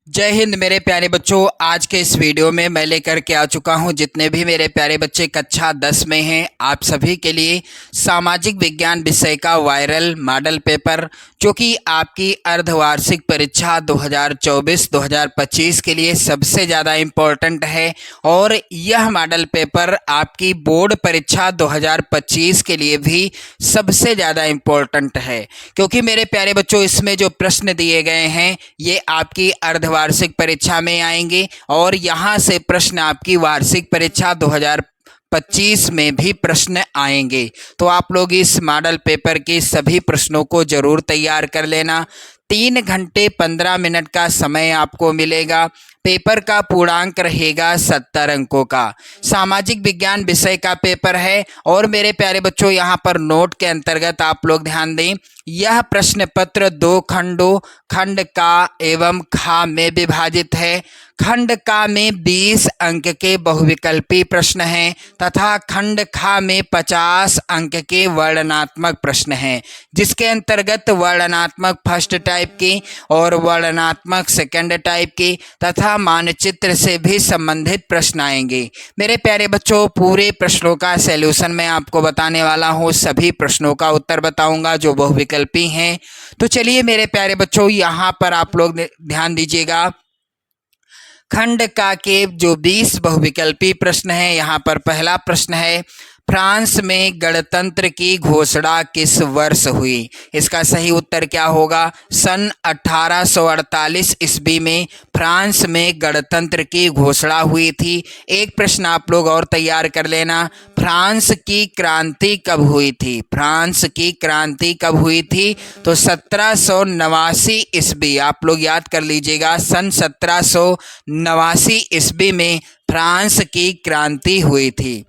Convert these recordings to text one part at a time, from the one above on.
जय हिंद मेरे प्यारे बच्चों। आज के इस वीडियो में मैं लेकर के आ चुका हूं जितने भी मेरे प्यारे बच्चे कक्षा 10 में हैं, आप सभी के लिए सामाजिक विज्ञान विषय का वायरल मॉडल पेपर जो कि आपकी अर्धवार्षिक परीक्षा 2024-2025 के लिए सबसे ज़्यादा इम्पोर्टेंट है। और यह मॉडल पेपर आपकी बोर्ड परीक्षा 2025 के लिए भी सबसे ज़्यादा इम्पोर्टेंट है, क्योंकि मेरे प्यारे बच्चों इसमें जो प्रश्न दिए गए हैं ये आपकी अर्धवार्षिक परीक्षा में आएंगे और यहाँ से प्रश्न आपकी वार्षिक परीक्षा 2025 में भी प्रश्न आएंगे। तो आप लोग इस मॉडल पेपर के सभी प्रश्नों को जरूर तैयार कर लेना। 3 घंटे 15 मिनट का समय आपको मिलेगा। पेपर का पूर्णांक रहेगा 70 अंकों का। सामाजिक विज्ञान विषय का पेपर है। और मेरे प्यारे बच्चों यहाँ पर नोट के अंतर्गत आप लोग ध्यान दें, यह प्रश्न पत्र 2 खंडों खंड का एवं खा में विभाजित है। खंड का में 20 अंक के बहुविकल्पी प्रश्न हैं तथा खंड खा में 50 अंक के वर्णनात्मक प्रश्न हैं, जिसके अंतर्गत वर्णनात्मक फर्स्ट टाइप के और वर्णनात्मक सेकंड टाइप के तथा मानचित्र से भी संबंधित प्रश्न आएंगे। मेरे प्यारे बच्चों पूरे प्रश्नों का सैल्यूशन मैं आपको बताने वाला हूँ, सभी प्रश्नों का उत्तर बताऊंगा जो बहुविकल्पी हैं। तो चलिए मेरे प्यारे बच्चों यहाँ पर आप लोग ध्यान दीजिएगा। खंड का के जो 20 बहुविकल्पी प्रश्न है, यहाँ पर पहला प्रश्न है, फ्रांस में गणतंत्र की घोषणा किस वर्ष हुई? इसका सही उत्तर क्या होगा? सन 1848 ईस्वी में फ्रांस में गणतंत्र की घोषणा हुई थी। एक प्रश्न आप लोग और तैयार कर लेना, फ्रांस की क्रांति कब हुई थी? फ्रांस की क्रांति कब हुई थी? तो 1789 ईस्वी, आप लोग याद कर लीजिएगा, सन 1789 ईस्वी में फ्रांस की क्रांति हुई थी।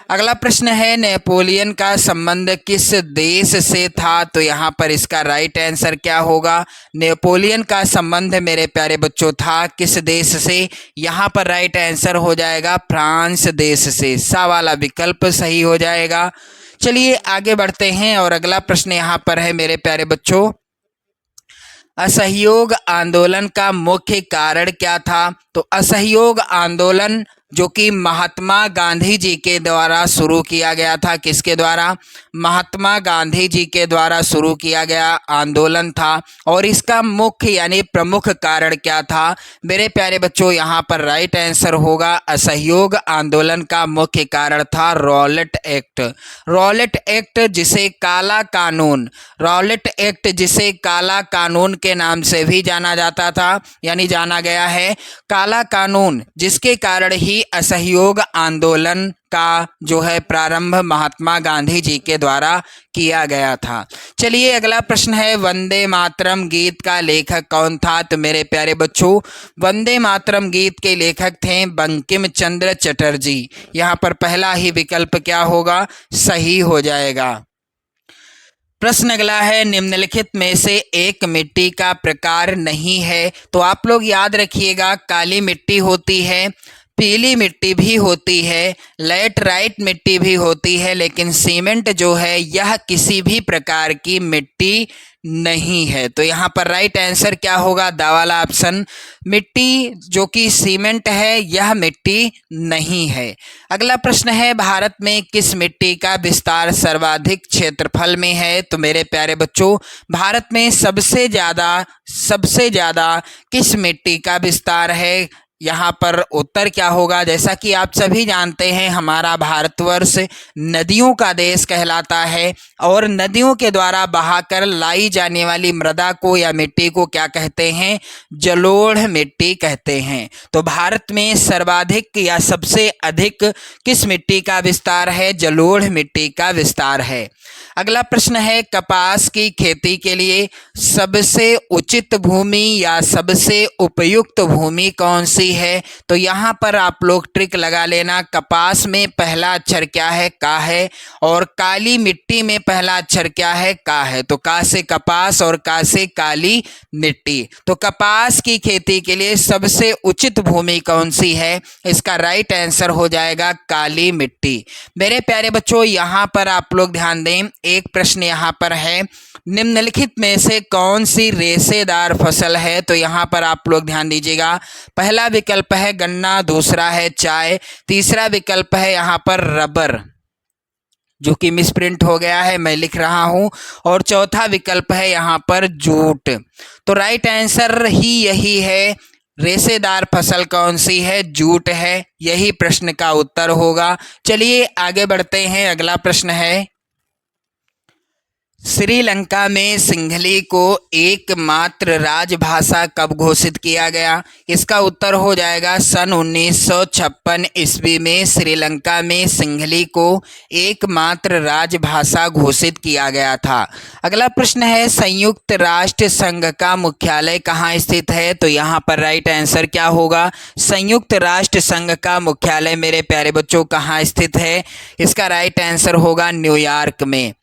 अगला प्रश्न है, नेपोलियन का संबंध किस देश से था? तो यहाँ पर इसका राइट आंसर क्या होगा? नेपोलियन का संबंध मेरे प्यारे बच्चों था किस देश से? यहाँ पर राइट आंसर हो जाएगा फ्रांस देश से। सा वाला विकल्प सही हो जाएगा। चलिए आगे बढ़ते हैं और अगला प्रश्न यहाँ पर है मेरे प्यारे बच्चों, असहयोग आंदोलन का मुख्य कारण क्या था? तो असहयोग आंदोलन जो कि महात्मा गांधी जी के द्वारा शुरू किया गया था, किसके द्वारा? महात्मा गांधी जी के द्वारा शुरू किया गया आंदोलन था। और इसका मुख्य यानी प्रमुख कारण क्या था? मेरे प्यारे बच्चों यहाँ पर राइट आंसर होगा, असहयोग आंदोलन का मुख्य कारण था रॉलेट एक्ट। रॉलेट एक्ट जिसे काला कानून, रॉलेट एक्ट जिसे काला कानून के नाम से भी जाना जाता था, यानी जाना गया है काला कानून, जिसके कारण ही असहयोग आंदोलन का जो है प्रारंभ महात्मा गांधी जी के द्वारा किया गया था। चलिए अगला प्रश्न है, वंदे मातरम गीत का लेखक कौन था? तो मेरे प्यारे बच्चों वंदे मातरम गीत के लेखक थे बंकिम चंद्र चटर्जी। यहाँ पर पहला ही विकल्प क्या होगा? सही हो जाएगा। प्रश्न अगला है, निम्नलिखित में से एक मिट्टी का प्रकार नहीं है? तो आप लोग याद रखिएगा, काली मिट्टी होती है, पीली मिट्टी भी होती है, लैटराइट मिट्टी भी होती है, लेकिन सीमेंट जो है यह किसी भी प्रकार की मिट्टी नहीं है। तो यहाँ पर राइट आंसर क्या होगा? दा वाला ऑप्शन, मिट्टी जो कि सीमेंट है यह मिट्टी नहीं है। अगला प्रश्न है, भारत में किस मिट्टी का विस्तार सर्वाधिक क्षेत्रफल में है? तो मेरे प्यारे बच्चों भारत में सबसे ज़्यादा किस मिट्टी का विस्तार है? यहाँ पर उत्तर क्या होगा? जैसा कि आप सभी जानते हैं हमारा भारतवर्ष नदियों का देश कहलाता है और नदियों के द्वारा बहाकर लाई जाने वाली मृदा को या मिट्टी को क्या कहते हैं? जलोढ़ मिट्टी कहते हैं। तो भारत में सर्वाधिक या सबसे अधिक किस मिट्टी का विस्तार है? जलोढ़ मिट्टी का विस्तार है। अगला प्रश्न है, कपास की खेती के लिए सबसे उचित भूमि या सबसे उपयुक्त भूमि कौन सी है? तो यहाँ पर आप लोग ट्रिक लगा लेना, कपास में पहला अक्षर क्या है? का है। और काली मिट्टी में पहला अक्षर क्या है? का है। तो का से कपास और का से काली मिट्टी। तो कपास की खेती के लिए सबसे उचित भूमि कौन सी है? इसका राइट आंसर हो जाएगा काली मिट्टी। मेरे प्यारे बच्चों यहाँ पर आप लोग ध्यान दें, एक प्रश्न यहाँ पर है, निम्नलिखित में से कौन सी रेशेदार फसल है? तो यहाँ पर आप लोग ध्यान दीजिएगा। पहला विकल्प है गन्ना, दूसरा है चाय, तीसरा विकल्प है यहाँ पर रबर, जो कि मिसप्रिंट हो गया है, मैं लिख रहा हूं, और चौथा विकल्प है यहाँ पर जूट। तो राइट आंसर ही यही है। रेशेदार फसल कौन सी है? जूट है। यही प्रश्न का उत्तर होगा। चलिए आगे बढ़ते हैं। अगला प्रश्न है, श्रीलंका में सिंहली को एकमात्र राजभाषा कब घोषित किया गया? इसका उत्तर हो जाएगा सन 1956 ईस्वी में श्रीलंका में सिंहली को एकमात्र राजभाषा घोषित किया गया था। अगला प्रश्न है, संयुक्त राष्ट्र संघ का मुख्यालय कहाँ स्थित है? तो यहाँ पर राइट आंसर क्या होगा? संयुक्त राष्ट्र संघ का मुख्यालय मेरे प्यारे बच्चों कहाँ स्थित है? इसका राइट आंसर होगा न्यूयॉर्क में।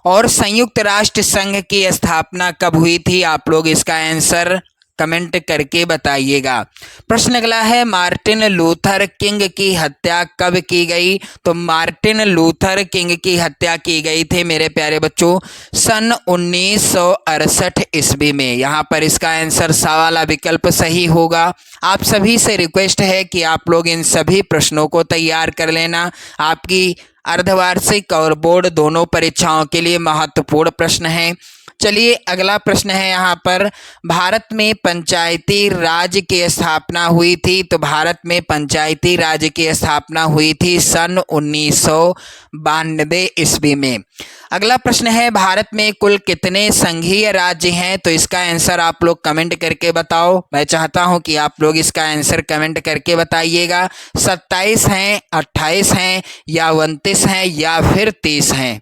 और संयुक्त राष्ट्र संघ की स्थापना कब हुई थी? आप लोग इसका आंसर कमेंट करके बताइएगा। प्रश्न अगला है, मार्टिन लूथर किंग की हत्या कब की गई? तो मार्टिन लूथर किंग की हत्या की गई थी मेरे प्यारे बच्चों सन 1968 ईस्वी में। यहाँ पर इसका आंसर सा वाला विकल्प सही होगा। आप सभी से रिक्वेस्ट है कि आप लोग इन सभी प्रश्नों को तैयार कर लेना। आपकी अर्धवार्षिक और बोर्ड दोनों परीक्षाओं के लिए महत्वपूर्ण प्रश्न है। चलिए अगला प्रश्न है यहाँ पर, भारत में पंचायती राज की स्थापना हुई थी? तो भारत में पंचायती राज की स्थापना हुई थी सन 1992 ईस्वी में। अगला प्रश्न है, भारत में कुल कितने संघीय राज्य हैं? तो इसका आंसर आप लोग कमेंट करके बताओ। मैं चाहता हूं कि आप लोग इसका आंसर कमेंट करके बताइएगा। 27 हैं, 28 हैं, या 29 हैं, या फिर 30 हैं।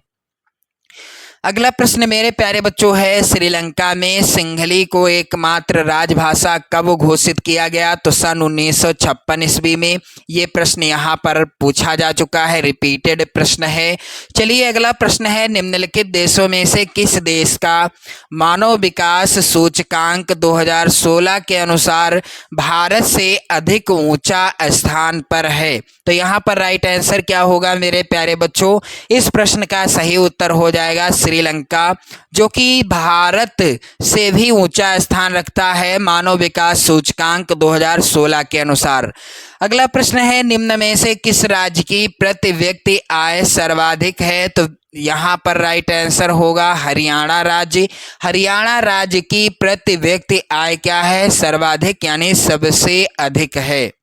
अगला प्रश्न मेरे प्यारे बच्चों है, श्रीलंका में सिंहली को एकमात्र राजभाषा कब घोषित किया गया? तो सन 1956 ईस्वी में। ये प्रश्न यहाँ पर पूछा जा चुका है, रिपीटेड प्रश्न है। चलिए अगला प्रश्न है, निम्नलिखित देशों में से किस देश का मानव विकास सूचकांक 2016 के अनुसार भारत से अधिक ऊंचा स्थान पर है? तो यहाँ पर राइट आंसर क्या होगा मेरे प्यारे बच्चों? इस प्रश्न का सही उत्तर हो जाएगा श्रीलंका, जो कि भारत से भी ऊंचा स्थान रखता है मानव विकास सूचकांक 2016 के अनुसार। अगला प्रश्न है, निम्न में से किस राज्य की प्रति व्यक्ति आय सर्वाधिक है? तो यहाँ पर राइट आंसर होगा हरियाणा राज्य। हरियाणा राज्य की प्रति व्यक्ति आय क्या है? सर्वाधिक, यानी सबसे अधिक है।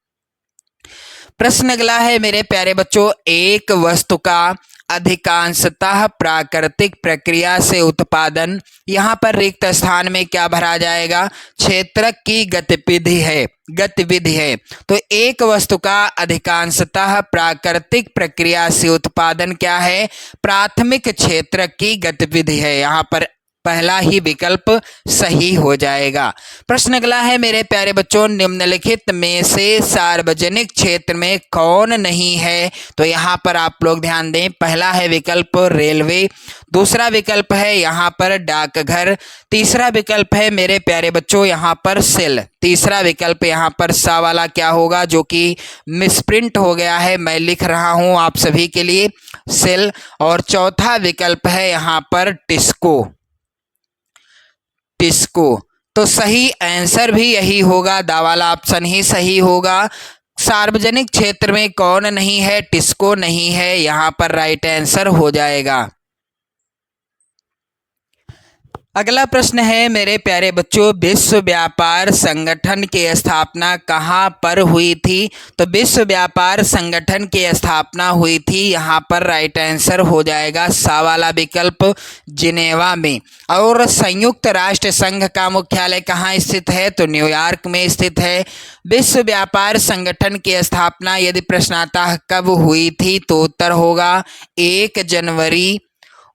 प्रश्न अगला है मेरे प्यारे बच्चों, एक वस्तु का अधिकांशतः प्राकृतिक प्रक्रिया से उत्पादन, यहाँ पर रिक्त स्थान में क्या भरा जाएगा? क्षेत्रक की गतिविधि है। तो एक वस्तु का अधिकांशतः प्राकृतिक प्रक्रिया से उत्पादन क्या है? प्राथमिक क्षेत्रक की गतिविधि है। यहाँ पर पहला ही विकल्प सही हो जाएगा। प्रश्न अगला है मेरे प्यारे बच्चों, निम्नलिखित में से सार्वजनिक क्षेत्र में कौन नहीं है? तो यहाँ पर आप लोग ध्यान दें, पहला है विकल्प रेलवे, दूसरा विकल्प है यहाँ पर डाकघर, तीसरा विकल्प है मेरे प्यारे बच्चों यहाँ पर सेल, तीसरा विकल्प यहाँ पर सा वाला क्या होगा, जो कि मिसप्रिंट हो गया है, मैं लिख रहा हूँ आप सभी के लिए, सेल, और चौथा विकल्प है यहाँ पर टिस्को। तो सही आंसर भी यही होगा, दा वाला ऑप्शन ही सही होगा। सार्वजनिक क्षेत्र में कौन नहीं है? टिस्को नहीं है, यहाँ पर राइट आंसर हो जाएगा। अगला प्रश्न है मेरे प्यारे बच्चों, विश्व व्यापार संगठन की स्थापना कहाँ पर हुई थी? तो विश्व व्यापार संगठन की स्थापना हुई थी, यहाँ पर राइट आंसर हो जाएगा सा वाला विकल्प, जिनेवा में। और संयुक्त राष्ट्र संघ का मुख्यालय कहाँ स्थित है? तो न्यूयॉर्क में स्थित है। विश्व व्यापार संगठन की स्थापना यदि प्रश्न आता है कब हुई थी, तो उत्तर होगा 1 जनवरी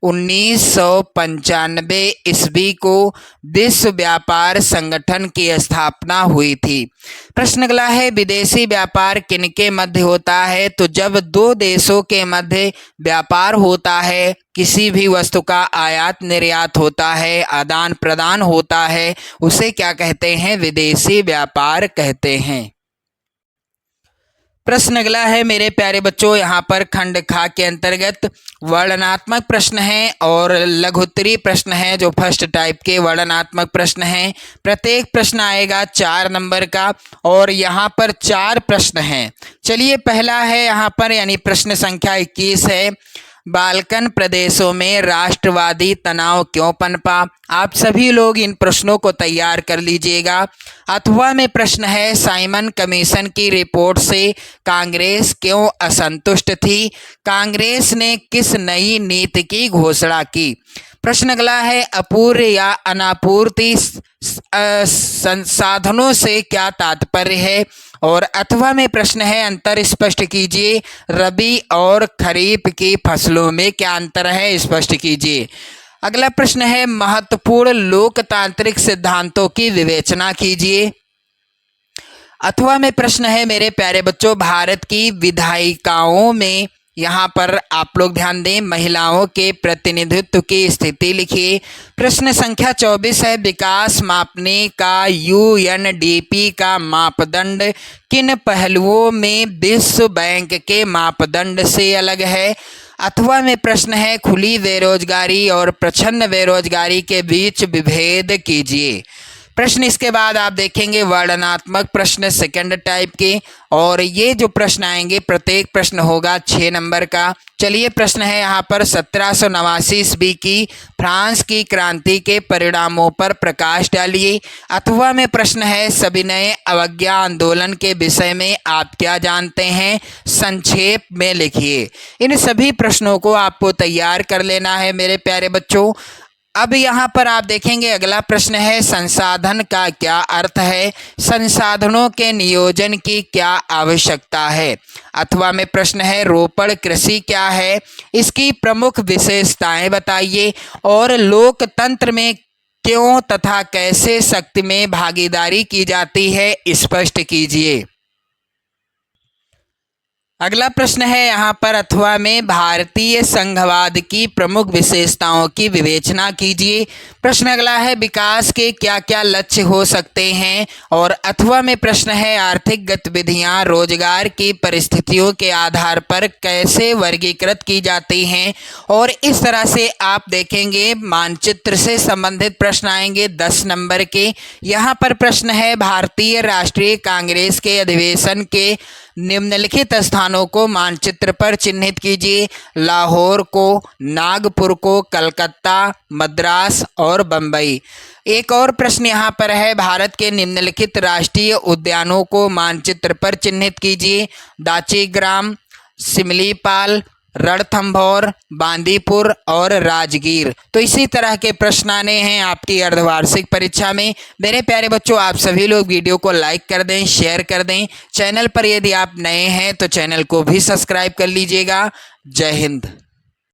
1995 ईस्वी को विश्व व्यापार संगठन की स्थापना हुई थी। प्रश्न अगला है, विदेशी व्यापार किनके मध्य होता है? तो जब दो देशों के मध्य व्यापार होता है, किसी भी वस्तु का आयात निर्यात होता है, आदान प्रदान होता है, उसे क्या कहते हैं? विदेशी व्यापार कहते हैं। प्रश्न अगला है मेरे प्यारे बच्चों, यहाँ पर खंड खा के अंतर्गत वर्णनात्मक प्रश्न है और लघुत्तरी प्रश्न है, जो फर्स्ट टाइप के वर्णनात्मक प्रश्न हैं। प्रत्येक प्रश्न आएगा 4 नंबर का और यहाँ पर 4 प्रश्न हैं। चलिए पहला है यहाँ पर, यानी प्रश्न संख्या 21 है, बाल्कन प्रदेशों में राष्ट्रवादी तनाव क्यों पनपा। आप सभी लोग इन प्रश्नों को तैयार कर लीजिएगा। अथवा में प्रश्न है, साइमन कमीशन की रिपोर्ट से कांग्रेस क्यों असंतुष्ट थी, कांग्रेस ने किस नई नीति की घोषणा की। प्रश्न अगला है, अपूर्ण या अनापूर्ति संसाधनों से क्या तात्पर्य है। और अथवा में प्रश्न है, अंतर स्पष्ट कीजिए, रबी और खरीफ की फसलों में क्या अंतर है, स्पष्ट कीजिए। अगला प्रश्न है, महत्वपूर्ण लोकतांत्रिक सिद्धांतों की विवेचना कीजिए। अथवा में प्रश्न है मेरे प्यारे बच्चों, भारत की विधायिकाओं में, यहाँ पर आप लोग ध्यान दें, महिलाओं के प्रतिनिधित्व की स्थिति लिखिए। प्रश्न संख्या 24 है, विकास मापने का यूएनडीपी का मापदंड किन पहलुओं में विश्व बैंक के मापदंड से अलग है। अथवा में प्रश्न है, खुली बेरोजगारी और प्रच्छन्न बेरोजगारी के बीच विभेद कीजिए। प्रश्न इसके बाद आप देखेंगे वर्णनात्मक प्रश्न सेकंड टाइप के, और ये जो प्रश्न आएंगे प्रत्येक प्रश्न होगा 6 नंबर का। चलिए प्रश्न है यहाँ पर, 1789 ईस्वी की फ्रांस की क्रांति के परिणामों पर प्रकाश डालिए। अथवा में प्रश्न है, सविनय अवज्ञा आंदोलन के विषय में आप क्या जानते हैं, संक्षेप में लिखिए। इन सभी प्रश्नों को आपको तैयार कर लेना है मेरे प्यारे बच्चों। अब यहाँ पर आप देखेंगे अगला प्रश्न है, संसाधन का क्या अर्थ है, संसाधनों के नियोजन की क्या आवश्यकता है। अथवा में प्रश्न है, रोपण कृषि क्या है, इसकी प्रमुख विशेषताएं बताइए। और लोकतंत्र में क्यों तथा कैसे शक्ति में भागीदारी की जाती है, स्पष्ट कीजिए। अगला प्रश्न है यहाँ पर, अथवा में भारतीय संघवाद की प्रमुख विशेषताओं की विवेचना कीजिए। प्रश्न अगला है, विकास के क्या क्या लक्ष्य हो सकते हैं। और अथवा में प्रश्न है, आर्थिक गतिविधियां रोजगार की परिस्थितियों के आधार पर कैसे वर्गीकृत की जाती हैं। और इस तरह से आप देखेंगे मानचित्र से संबंधित प्रश्न आएंगे 10 नंबर के। यहाँ पर प्रश्न है, भारतीय राष्ट्रीय कांग्रेस के अधिवेशन के निम्नलिखित स्थानों को मानचित्र पर चिन्हित कीजिए। लाहौर को, नागपुर को, कलकत्ता, मद्रास और बम्बई। एक और प्रश्न यहाँ पर है, भारत के निम्नलिखित राष्ट्रीय उद्यानों को मानचित्र पर चिन्हित कीजिए। दाचीग्राम, सिमलीपाल, रणथंभौर, बांदीपुर और राजगीर। तो इसी तरह के प्रश्न आने हैं आपकी अर्धवार्षिक परीक्षा में। मेरे प्यारे बच्चों, आप सभी लोग वीडियो को लाइक कर दें, शेयर कर दें। चैनल पर यदि आप नए हैं तो चैनल को भी सब्सक्राइब कर लीजिएगा। जय हिंद।